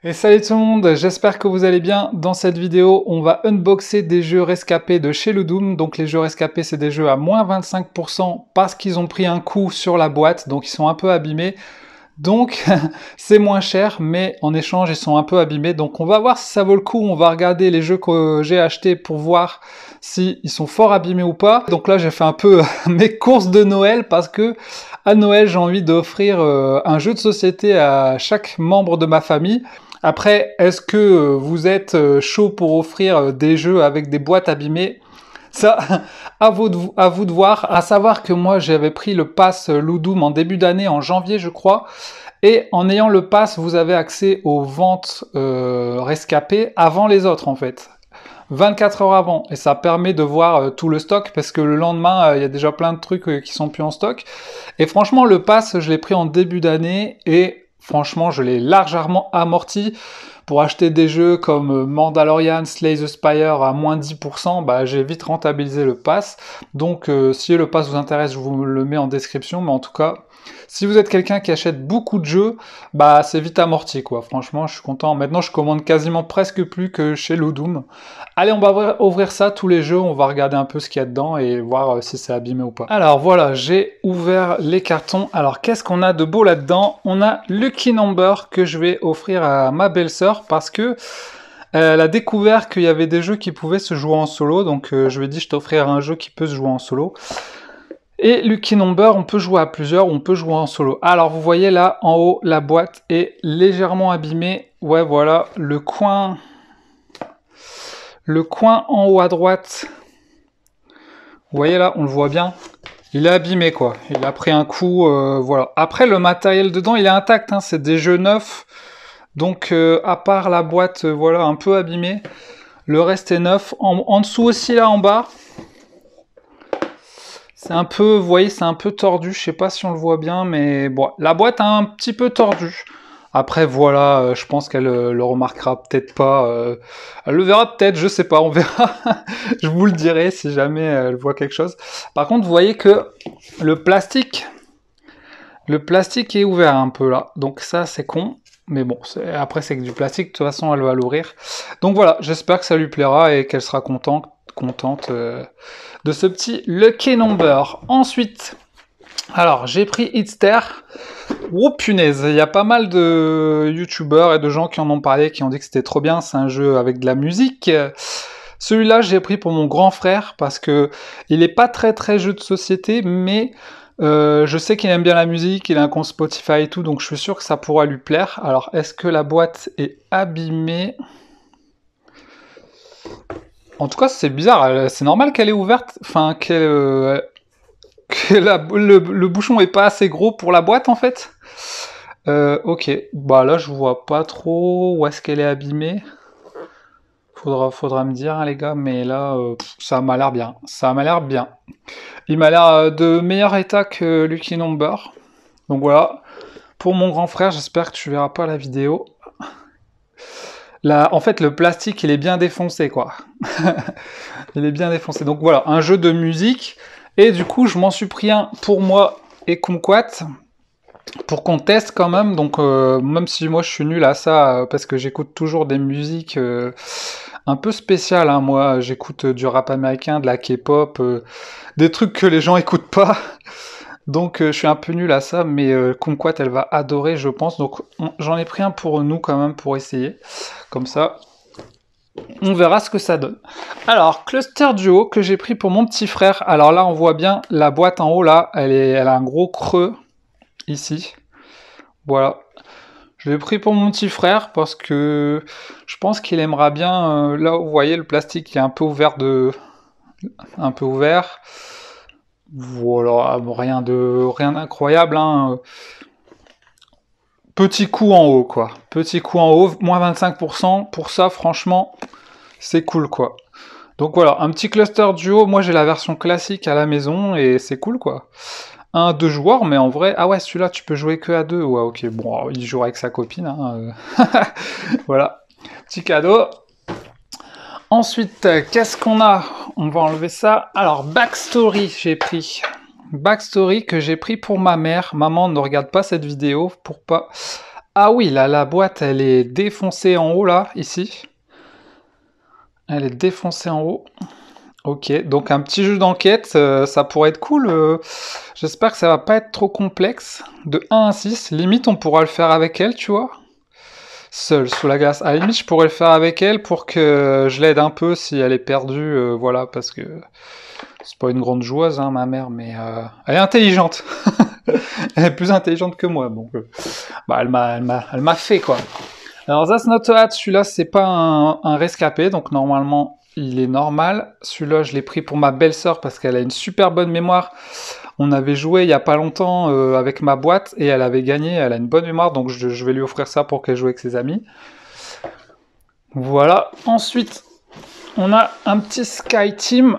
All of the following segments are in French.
Et salut tout le monde, j'espère que vous allez bien. Dans cette vidéo, on va unboxer des jeux rescapés de chez Ludum. Donc les jeux rescapés, c'est des jeux à moins 25% parce qu'ils ont pris un coup sur la boîte, donc ils sont un peu abîmés. Donc c'est moins cher, mais en échange, ils sont un peu abîmés. Donc on va voir si ça vaut le coup. On va regarder les jeux que j'ai achetés pour voir si ils sont fort abîmés ou pas. Donc là, j'ai fait un peu mes courses de Noël parce que à Noël, j'ai envie d'offrir un jeu de société à chaque membre de ma famille. Après, est-ce que vous êtes chaud pour offrir des jeux avec des boîtes abîmées? Ça, à vous de voir. À savoir que moi, j'avais pris le pass Ludum en début d'année, en janvier, je crois. Et en ayant le pass, vous avez accès aux ventes rescapées avant les autres, en fait. 24 heures avant. Et ça permet de voir tout le stock, parce que le lendemain, il y a déjà plein de trucs qui sont plus en stock. Et franchement, le pass, je l'ai pris en début d'année, et franchement, je l'ai largement amorti. Pour acheter des jeux comme Mandalorian, Slay the Spire à moins 10%, bah, j'ai vite rentabilisé le pass. Donc si le pass vous intéresse, je vous le mets en description. Mais en tout cas, si vous êtes quelqu'un qui achète beaucoup de jeux, bah c'est vite amorti quoi. Franchement, je suis content. Maintenant, je commande quasiment presque plus que chez Ludum. Allez, on va ouvrir ça, tous les jeux. On va regarder un peu ce qu'il y a dedans et voir si c'est abîmé ou pas. Alors voilà, j'ai ouvert les cartons. Alors qu'est-ce qu'on a de beau là-dedans? On a Lucky Number que je vais offrir à ma belle-sœur parce que elle a découvert qu'il y avait des jeux qui pouvaient se jouer en solo. Donc je lui ai dit, je t'offrirai un jeu qui peut se jouer en solo. Et Lucky Number, on peut jouer à plusieurs, on peut jouer en solo. Alors vous voyez là, en haut, la boîte est légèrement abîmée. Ouais, voilà, le coin en haut à droite, vous voyez là, on le voit bien, il est abîmé quoi. Il a pris un coup, voilà. Après, le matériel dedans, il est intact, hein, c'est des jeux neufs. Donc, à part la boîte, voilà, un peu abîmée, le reste est neuf. En dessous aussi, là, en bas, c'est un peu, vous voyez, c'est un peu tordu. Je sais pas si on le voit bien, mais bon, la boîte a un petit peu tordu. Après, voilà, je pense qu'elle le remarquera peut-être pas. Elle le verra peut-être, je sais pas, on verra. Je vous le dirai si jamais elle voit quelque chose. Par contre, vous voyez que le plastique est ouvert un peu là. Donc ça, c'est con. Mais bon, après, c'est que du plastique. De toute façon, elle va l'ouvrir. Donc voilà, j'espère que ça lui plaira et qu'elle sera contente de ce petit Lucky Number. Ensuite, alors, j'ai pris Hitster. Oh punaise, il y a pas mal de youtubeurs et de gens qui en ont parlé, qui ont dit que c'était trop bien, c'est un jeu avec de la musique. Celui-là, j'ai pris pour mon grand frère, parce que il est pas très jeu de société, mais je sais qu'il aime bien la musique, il a un compte Spotify et tout, donc je suis sûr que ça pourra lui plaire. Alors, est-ce que la boîte est abîmée? En tout cas, c'est bizarre, c'est normal qu'elle est ouverte, enfin, que le bouchon est pas assez gros pour la boîte en fait. Ok, bah là je vois pas trop où est-ce qu'elle est abîmée. Faudra me dire hein, les gars, mais là ça m'a l'air bien. Ça m'a l'air bien. Il m'a l'air de meilleur état que Lucky Number. Donc voilà. Pour mon grand frère, j'espère que tu verras pas la vidéo. Là, en fait, le plastique, il est bien défoncé, quoi. Il est bien défoncé. Donc voilà, un jeu de musique. Et du coup, je m'en suis pris un pour moi et Kumquat, pour qu'on teste quand même. Donc, même si moi, je suis nul à ça, parce que j'écoute toujours des musiques un peu spéciales. Hein. Moi, j'écoute du rap américain, de la K-pop, des trucs que les gens écoutent pas. Donc je suis un peu nul à ça, mais Kumquat elle va adorer je pense, donc j'en ai pris un pour nous quand même pour essayer, comme ça on verra ce que ça donne. Alors Cluster Duo que j'ai pris pour mon petit frère, alors là on voit bien la boîte en haut là, elle a un gros creux ici, voilà. Je l'ai pris pour mon petit frère parce que je pense qu'il aimera bien, là vous voyez le plastique il est un peu ouvert Voilà, rien d'incroyable, hein. Petit coup en haut, quoi. Petit coup en haut, moins 25%. Pour ça, franchement, c'est cool, quoi. Donc voilà, un petit cluster duo. Moi, j'ai la version classique à la maison et c'est cool, quoi. Un, deux joueurs, mais en vrai... Ah ouais, celui-là, tu peux jouer que à deux. Ouais, ok, bon, il jouera avec sa copine, hein. Voilà, petit cadeau. Ensuite, qu'est-ce qu'on a? On va enlever ça. Alors, Backstory, j'ai pris. Backstory que j'ai pris pour ma mère. Maman, ne regarde pas cette vidéo pour pas Ah oui, là, la boîte, elle est défoncée en haut, là, ici. Elle est défoncée en haut. Ok, donc un petit jeu d'enquête, ça pourrait être cool. J'espère que ça va pas être trop complexe. De 1 à 6, limite, on pourra le faire avec elle, tu vois. Seule, sous la glace. À la limite, je pourrais le faire avec elle pour que je l'aide un peu si elle est perdue, voilà, parce que c'est pas une grande joueuse, hein, ma mère, mais elle est intelligente. Elle est plus intelligente que moi, donc bah, elle m'a fait, quoi. Alors, That's Not a Hat, celui-là, c'est pas un rescapé, donc normalement, il est normal. Celui-là, je l'ai pris pour ma belle-sœur parce qu'elle a une super bonne mémoire. On avait joué il y a pas longtemps avec ma boîte et elle avait gagné, elle a une bonne mémoire, donc je vais lui offrir ça pour qu'elle joue avec ses amis. Voilà. Ensuite, on a un petit Sky Team.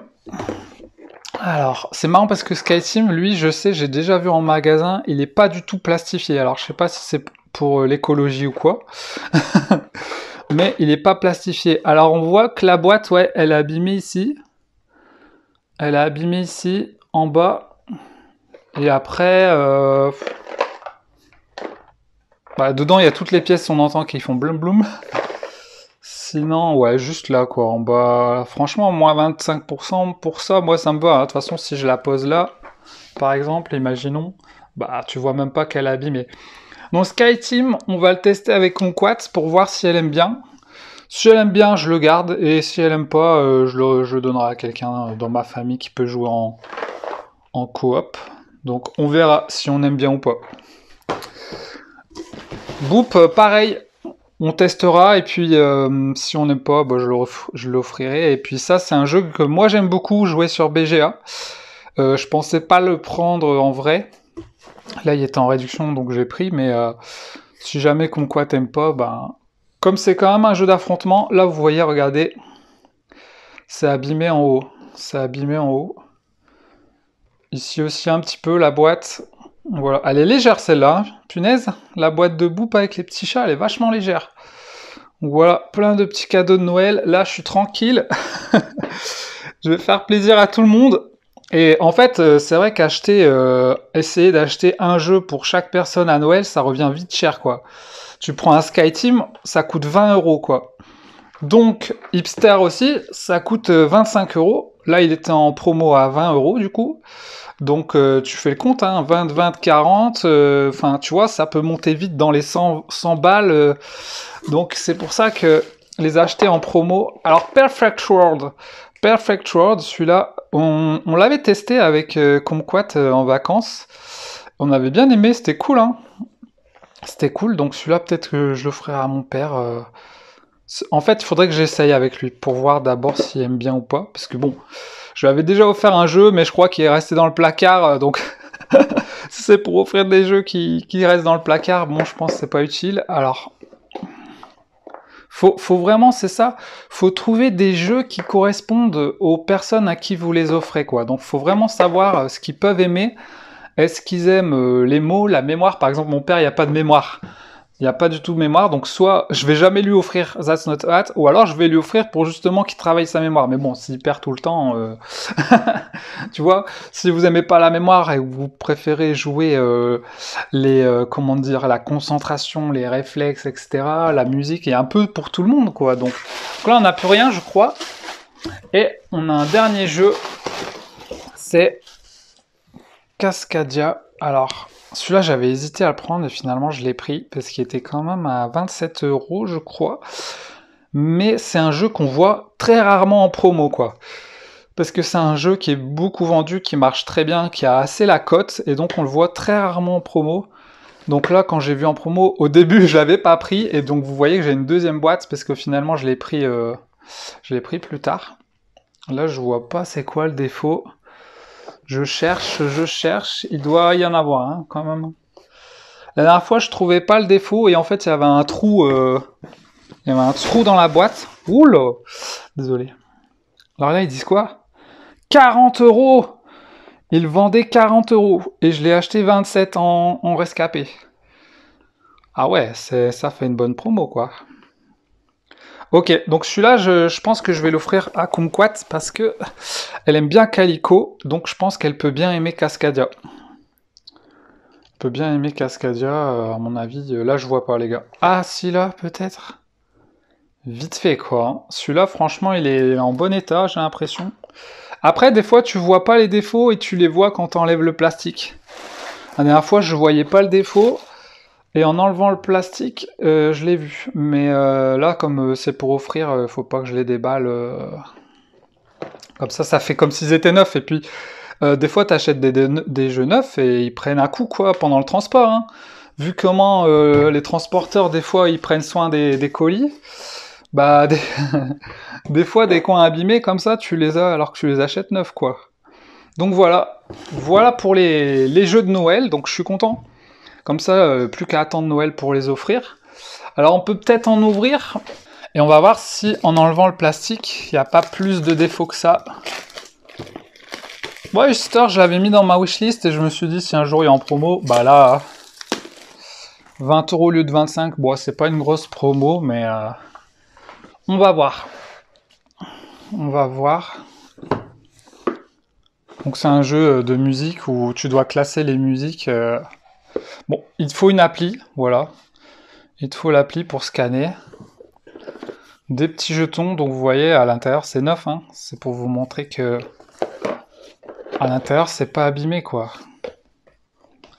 Alors, c'est marrant parce que Sky Team, lui, je sais, j'ai déjà vu en magasin, il est pas du tout plastifié. Alors, je sais pas si c'est pour l'écologie ou quoi, mais il est pas plastifié. Alors, on voit que la boîte, ouais, elle est abîmée ici. Elle est abîmée ici, en bas. Et après, bah, dedans, il y a toutes les pièces, on entend qu'ils font bloum bloum. Sinon, ouais, juste là, quoi, en bas. Franchement, moins 25% pour ça, moi, ça me va. Hein. De toute façon, si je la pose là, par exemple, imaginons, bah, tu vois même pas qu'elle est abîmée. Donc, Sky Team, on va le tester avec Conquat pour voir si elle aime bien. Si elle aime bien, je le garde, et si elle aime pas, je le donnerai à quelqu'un dans ma famille qui peut jouer en coop. Donc, on verra si on aime bien ou pas. Boop, pareil, on testera, et puis si on n'aime pas, bah, je l'offrirai. Et puis ça, c'est un jeu que moi j'aime beaucoup jouer sur BGA. Je pensais pas le prendre en vrai. Là, il était en réduction, donc j'ai pris, mais si jamais Conquat t'aime pas, ben, comme c'est quand même un jeu d'affrontement, là, vous voyez, regardez, c'est abîmé en haut. C'est abîmé en haut. Ici aussi un petit peu, la boîte. Voilà, elle est légère celle-là, hein. Punaise, la boîte de Boop avec les petits chats, elle est vachement légère. Donc voilà, plein de petits cadeaux de Noël. Là, je suis tranquille. Je vais faire plaisir à tout le monde. Et en fait, c'est vrai qu'acheter, essayer d'acheter un jeu pour chaque personne à Noël, ça revient vite cher, quoi. Tu prends un Sky Team, ça coûte 20 €, quoi. Donc, Hipster aussi, ça coûte 25 €. Là, il était en promo à 20 € du coup. Donc, tu fais le compte, hein, 20, 20, 40. Enfin, tu vois, ça peut monter vite dans les 100 balles. Donc, c'est pour ça que les acheter en promo. Alors, Perfect World, celui-là, on l'avait testé avec Kumquat en vacances. On avait bien aimé, c'était cool, hein. C'était cool, donc celui-là, peut-être que je le ferai à mon père. En fait, il faudrait que j'essaye avec lui pour voir d'abord s'il aime bien ou pas. Parce que bon, je lui avais déjà offert un jeu, mais je crois qu'il est resté dans le placard. Donc, si c'est pour offrir des jeux qui restent dans le placard, bon, je pense que c'est pas utile. Alors, faut vraiment, c'est ça, faut trouver des jeux qui correspondent aux personnes à qui vous les offrez, quoi. Donc, faut vraiment savoir ce qu'ils peuvent aimer. Est-ce qu'ils aiment les mots, la mémoire? Par exemple, mon père, il n'y a pas de mémoire. Il n'y a pas du tout de mémoire, donc soit je vais jamais lui offrir That's Not a Hat, ou alors je vais lui offrir pour justement qu'il travaille sa mémoire. Mais bon, s'il perd tout le temps, tu vois, si vous aimez pas la mémoire et vous préférez jouer comment dire, la concentration, les réflexes, etc., la musique, et un peu pour tout le monde, quoi. Donc là, on n'a plus rien, je crois. Et on a un dernier jeu, c'est Cascadia. Alors, celui-là, j'avais hésité à le prendre et finalement, je l'ai pris parce qu'il était quand même à 27 €, je crois. Mais c'est un jeu qu'on voit très rarement en promo, quoi. Parce que c'est un jeu qui est beaucoup vendu, qui marche très bien, qui a assez la cote, et donc on le voit très rarement en promo. Donc là, quand j'ai vu en promo, au début, je l'avais pas pris, et donc vous voyez que j'ai une deuxième boîte, parce que finalement, je l'ai pris plus tard. Là, je vois pas c'est quoi le défaut. Je cherche, il doit y en avoir, hein, quand même. La dernière fois, je trouvais pas le défaut, et en fait, il y avait un trou, dans la boîte. Oula, désolé. Alors là, ils disent quoi? 40 €! Ils vendaient 40 €, et je l'ai acheté 27 en rescapé. Ah ouais, ça fait une bonne promo, quoi. Ok, donc celui-là, je pense que je vais l'offrir à Kumquat, parce que elle aime bien Calico, donc je pense qu'elle peut bien aimer Cascadia. peux bien aimer Cascadia, à mon avis. Là, je vois pas, les gars. Ah, si, là, peut-être. Vite fait, quoi. Hein. Celui-là, franchement, il est en bon état, j'ai l'impression. Après, des fois, tu vois pas les défauts et tu les vois quand t'enlèves le plastique. La dernière fois, je voyais pas le défaut. Et en enlevant le plastique, je l'ai vu. Mais là, comme c'est pour offrir, faut pas que je les déballe. Comme ça fait comme s'ils étaient neufs. Et puis, des fois, t'achètes des jeux neufs et ils prennent un coup, quoi, pendant le transport. Hein. Vu comment les transporteurs, des fois, ils prennent soin des colis, bah, des fois, des coins abîmés comme ça, tu les as alors que tu les achètes neufs, quoi. Donc voilà pour les jeux de Noël. Donc je suis content. Comme ça, plus qu'à attendre Noël pour les offrir. Alors on peut peut-être en ouvrir, et on va voir si en enlevant le plastique, il n'y a pas plus de défauts que ça. Moi, Easter, je l'avais mis dans ma wishlist, et je me suis dit, si un jour il est en promo, bah là, 20 € au lieu de 25, bon, c'est pas une grosse promo, mais on va voir. On va voir. Donc c'est un jeu de musique où tu dois classer les musiques. Bon, il te faut une appli, voilà. Il te faut l'appli pour scanner. Des petits jetons, donc vous voyez, à l'intérieur, c'est neuf, hein. C'est pour vous montrer que à l'intérieur, c'est pas abîmé, quoi.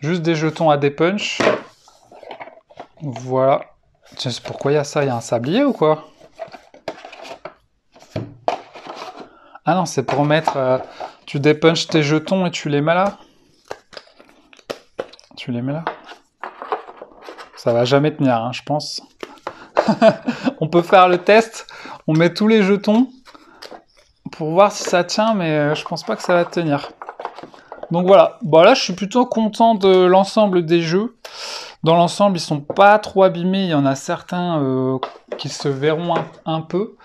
Juste des jetons à des punch. Voilà. Tiens, pourquoi il y a ça? Il y a un sablier ou quoi? Ah non, c'est pour mettre... tu dépunches tes jetons et tu les mets là. Tu les mets là. Ça va jamais tenir, hein, je pense. On peut faire le test. On met tous les jetons pour voir si ça tient, mais je pense pas que ça va tenir. Donc voilà. Bon, là, je suis plutôt content de l'ensemble des jeux. Dans l'ensemble, ils sont pas trop abîmés. Il y en a certains qui se verront un peu.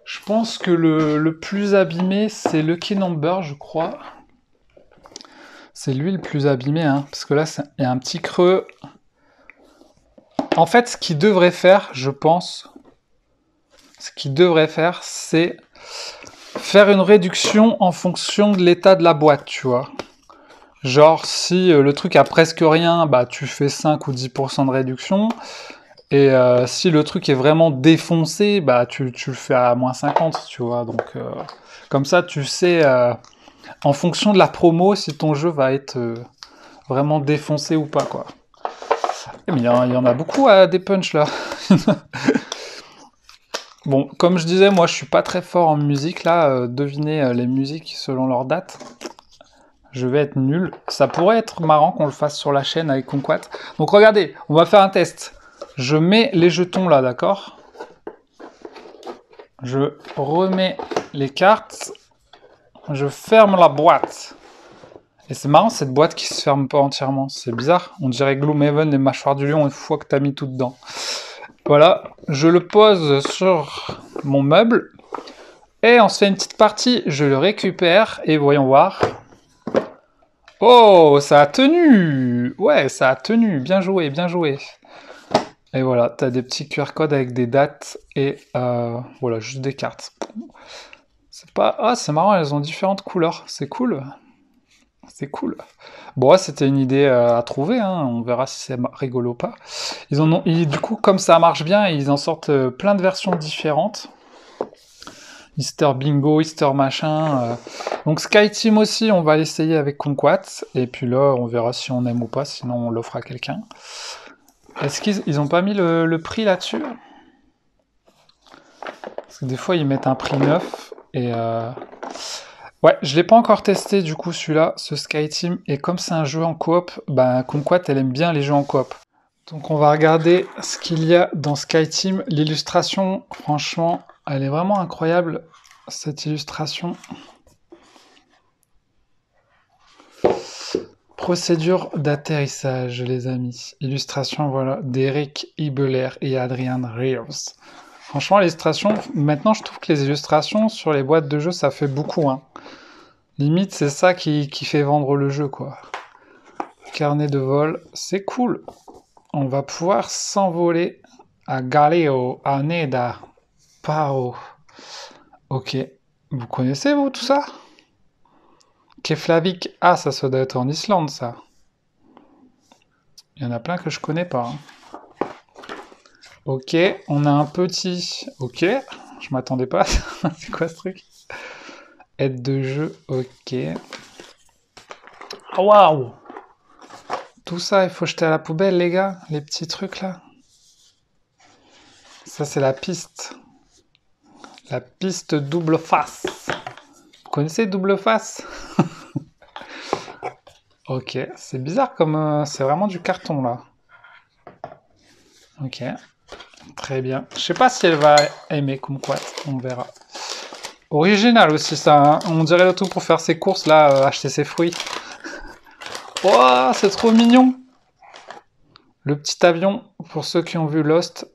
Je pense que le plus abîmé, c'est Lucky Number, je crois. C'est lui le plus abîmé, hein, parce que là, il y a un petit creux. En fait, ce qu'il devrait faire, je pense, c'est faire une réduction en fonction de l'état de la boîte, tu vois. Genre, si le truc a presque rien, bah tu fais 5 ou 10% de réduction. Et si le truc est vraiment défoncé, bah tu le fais à moins 50, tu vois. Donc, comme ça, tu sais, en fonction de la promo, si ton jeu va être vraiment défoncé ou pas, quoi. Mais il y en a beaucoup à des punch, là. Bon, comme je disais, moi, je suis pas très fort en musique, là. Devinez les musiques selon leur date. Je vais être nul. Ça pourrait être marrant qu'on le fasse sur la chaîne avec Conquat. Donc, regardez, on va faire un test. Je mets les jetons là, d'accord? Je remets les cartes. Je ferme la boîte. Et c'est marrant cette boîte qui se ferme pas entièrement. C'est bizarre. On dirait Gloomhaven, les mâchoires du lion, une fois que t'as mis tout dedans. Voilà. Je le pose sur mon meuble. Et on se fait une petite partie. Je le récupère. Et voyons voir. Oh, ça a tenu! Ouais, ça a tenu. Bien joué, bien joué. Et voilà, tu as des petits QR codes avec des dates et voilà, juste des cartes. C'est pas... Ah, c'est marrant, elles ont différentes couleurs. C'est cool. C'est cool. Bon, ouais, c'était une idée à trouver, hein. On verra si c'est rigolo ou pas. Du coup, comme ça marche bien, ils en sortent plein de versions différentes. Easter Bingo, Easter machin. Donc Sky Team aussi, on va l'essayer avec Conquat. Et puis là, on verra si on aime ou pas, sinon on l'offre à quelqu'un. Est-ce qu'ils ont pas mis le prix là-dessus? Parce que des fois, ils mettent un prix neuf. Et ouais, je l'ai pas encore testé du coup celui-là, ce Sky Team. Et comme c'est un jeu en coop, bah, Conquat, elle aime bien les jeux en coop. Donc on va regarder ce qu'il y a dans Sky Team. L'illustration, franchement, elle est vraiment incroyable, cette illustration. Procédure d'atterrissage, les amis. Illustration, voilà, d'Eric Ibeler et Adrian Reeves. Franchement, l'illustration, maintenant je trouve que les illustrations sur les boîtes de jeux, ça fait beaucoup, hein. Limite, c'est ça qui fait vendre le jeu, quoi. Carnet de vol, c'est cool. On va pouvoir s'envoler à Galeo, à Neda, Paro. Ok. Vous connaissez, vous, tout ça? Keflavik. Ah, ça doit être en Islande, ça. Il y en a plein que je connais pas. Hein. Ok, on a un petit... Ok, je m'attendais pas. C'est quoi ce truc? Aide de jeu, ok. Oh, waouh! Tout ça, il faut jeter à la poubelle, les gars, les petits trucs là. Ça, c'est la piste. La piste double face. Vous connaissez double face? Ok, c'est bizarre comme... c'est vraiment du carton là. Ok, très bien. Je sais pas si elle va aimer Kumquat, on verra. Original aussi ça, hein. On dirait le tout pour faire ses courses là, acheter ses fruits. Oh, c'est trop mignon. Le petit avion, pour ceux qui ont vu Lost.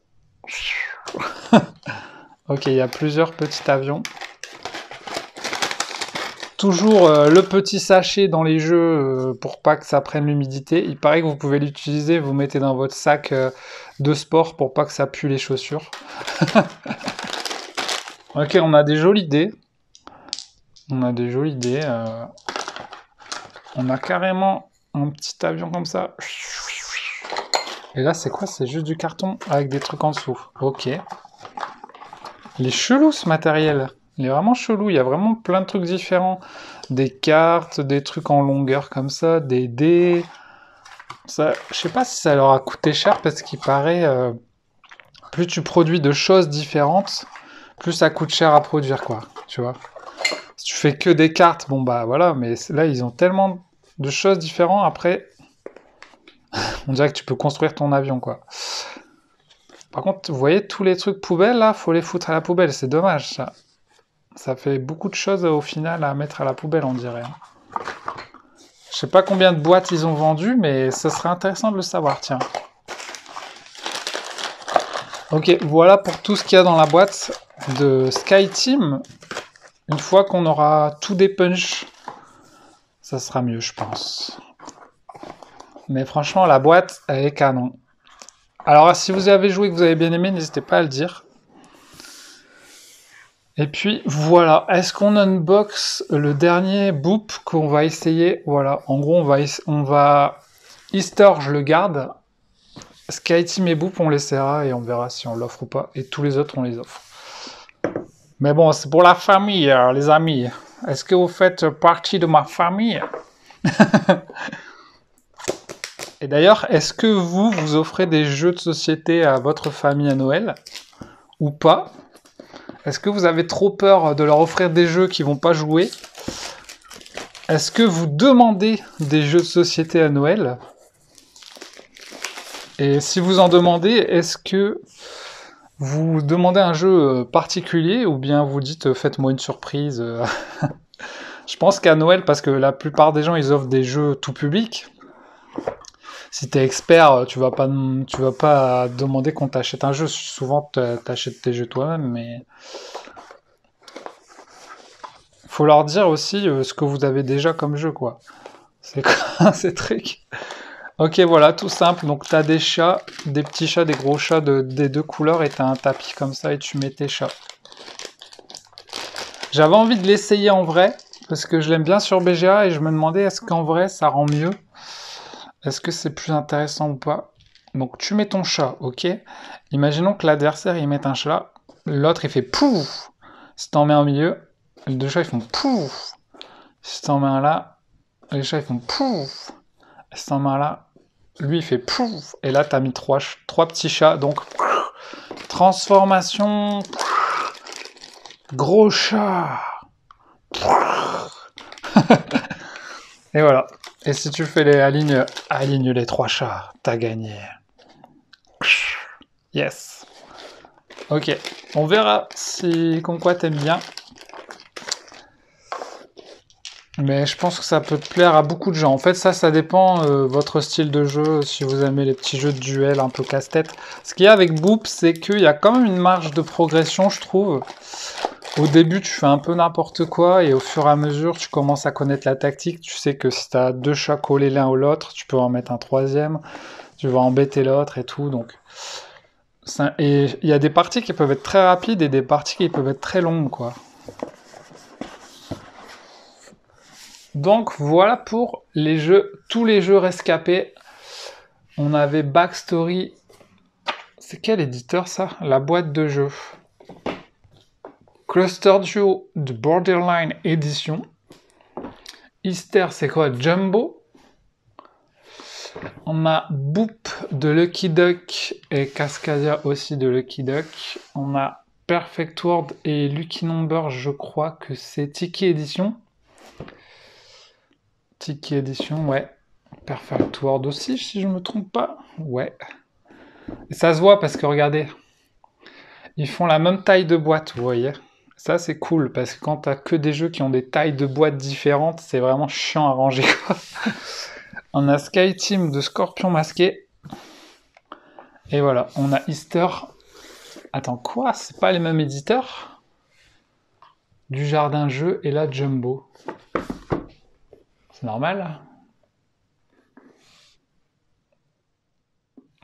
Ok, il y a plusieurs petits avions. Toujours le petit sachet dans les jeux pour pas que ça prenne l'humidité. Il paraît que vous pouvez l'utiliser, vous mettez dans votre sac de sport pour pas que ça pue les chaussures. Ok, on a des jolies dés. On a des jolies dés. On a carrément un petit avion comme ça. Et là, c'est quoi? C'est juste du carton avec des trucs en dessous. Ok. Il est chelou ce matériel. Il est vraiment chelou. Il y a vraiment plein de trucs différents. Des cartes, des trucs en longueur comme ça, des dés. Ça, je sais pas si ça leur a coûté cher parce qu'il paraît... plus tu produis de choses différentes, plus ça coûte cher à produire, quoi. Tu vois? Si tu fais que des cartes, bon bah voilà, mais là, ils ont tellement de choses différentes. Après, on dirait que tu peux construire ton avion, quoi. Par contre, vous voyez, tous les trucs poubelles, là, faut les foutre à la poubelle. C'est dommage, ça. Ça fait beaucoup de choses, au final, à mettre à la poubelle, on dirait. Je sais pas combien de boîtes ils ont vendues, mais ce serait intéressant de le savoir, tiens. Ok, voilà pour tout ce qu'il y a dans la boîte de SkyTeam. Une fois qu'on aura tout des punch, ça sera mieux, je pense. Mais franchement, la boîte, elle est canon. Alors, si vous avez joué et que vous avez bien aimé, n'hésitez pas à le dire. Et puis, voilà. Est-ce qu'on unbox le dernier Boop qu'on va essayer? Voilà. En gros, on va... Easter, je le garde. SkyTeam et Boop, on l'essaiera et on verra si on l'offre ou pas. Et tous les autres, on les offre. Mais bon, c'est pour la famille, les amis. Est-ce que vous faites partie de ma famille? Et d'ailleurs, est-ce que vous offrez des jeux de société à votre famille à Noël? Ou pas? Est-ce que vous avez trop peur de leur offrir des jeux qui vont pas jouer? Est-ce que vous demandez des jeux de société à Noël? Et si vous en demandez, est-ce que vous demandez un jeu particulier ou bien vous dites faites-moi une surprise? Je pense qu'à Noël, parce que la plupart des gens ils offrent des jeux tout public. Si t'es expert, tu vas pas demander qu'on t'achète un jeu. Souvent, t'achètes tes jeux toi-même, mais faut leur dire aussi ce que vous avez déjà comme jeu, quoi. C'est quoi ces trucs? Ok, voilà, tout simple. Donc, t'as des chats, des petits chats, des gros chats des deux couleurs, et t'as un tapis comme ça, et tu mets tes chats. J'avais envie de l'essayer en vrai, parce que je l'aime bien sur BGA, et je me demandais est-ce qu'en vrai, ça rend mieux? Est-ce que c'est plus intéressant ou pas? Donc tu mets ton chat, ok? Imaginons que l'adversaire il mette un chat, l'autre il fait pouf! Si t'en mets un au milieu, les deux chats ils font pouf! Si t'en mets un là, les chats ils font pouf! Et si t'en mets un là, lui il fait pouf! Et là t'as mis trois petits chats, donc transformation, gros chat! Et voilà. Et si tu fais les aligne les trois chats, t'as gagné. Yes. Ok. On verra si comme quoi t'aimes bien. Mais je pense que ça peut te plaire à beaucoup de gens. En fait, ça dépend votre style de jeu, si vous aimez les petits jeux de duel un peu casse-tête. Ce qu'il y a avec Boop, c'est qu'il y a quand même une marge de progression, je trouve. Au début, tu fais un peu n'importe quoi, et au fur et à mesure, tu commences à connaître la tactique. Tu sais que si tu as deux chats collés l'un à l'autre, tu peux en mettre un troisième. Tu vas embêter l'autre et tout, donc... Et il y a des parties qui peuvent être très rapides et des parties qui peuvent être très longues, quoi. Donc voilà pour les jeux, tous les jeux rescapés. On avait Backstory. C'est quel éditeur ça? La boîte de jeu. Cluster Duo de Borderline Edition. Easter, c'est quoi? Jumbo. On a Boop de Lucky Duck et Cascadia aussi de Lucky Duck. On a Perfect World et Lucky Number, je crois que c'est Tiki Edition. Tiki Edition, ouais. Perfect World aussi, si je me trompe pas. Ouais. Et ça se voit parce que regardez, ils font la même taille de boîte, vous voyez. Ça c'est cool parce que quand t'as que des jeux qui ont des tailles de boîtes différentes, c'est vraiment chiant à ranger, quoi. On a Sky Team de Scorpion Masqué. Et voilà, on a Easter. Attends, quoi? C'est pas les mêmes éditeurs? Du Jardin Jeu et la Jumbo. C'est normal?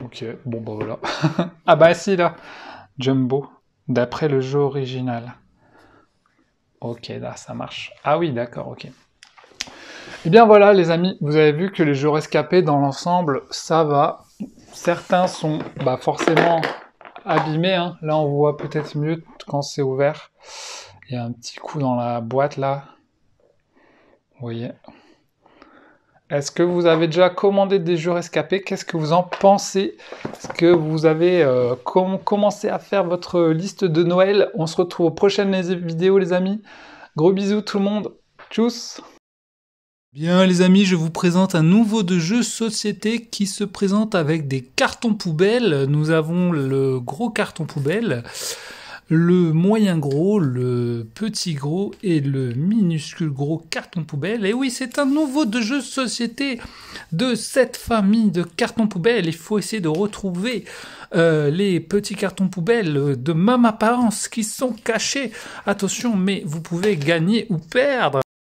Ok, bon bah voilà. Ah bah si là, Jumbo, d'après le jeu original. Ok, là ça marche. Ah oui, d'accord, ok. Et bien voilà les amis, vous avez vu que les jeux rescapés dans l'ensemble, ça va. Certains sont forcément abîmés, hein. Là on voit peut-être mieux quand c'est ouvert. Il y a un petit coup dans la boîte là. Vous voyez. Est-ce que vous avez déjà commandé des jeux rescapés? Qu'est-ce que vous en pensez? Est-ce que vous avez commencé à faire votre liste de Noël? On se retrouve aux prochaines vidéos les amis. Gros bisous tout le monde. Tchuss! Bien les amis, je vous présente un nouveau de jeu société qui se présente avec des cartons poubelles. Nous avons le gros carton poubelle, le moyen gros, le petit gros et le minuscule gros carton poubelle. Et oui, c'est un nouveau de jeu société de cette famille de cartons poubelles. Il faut essayer de retrouver les petits cartons poubelles de même apparence qui sont cachés. Attention, mais vous pouvez gagner ou perdre.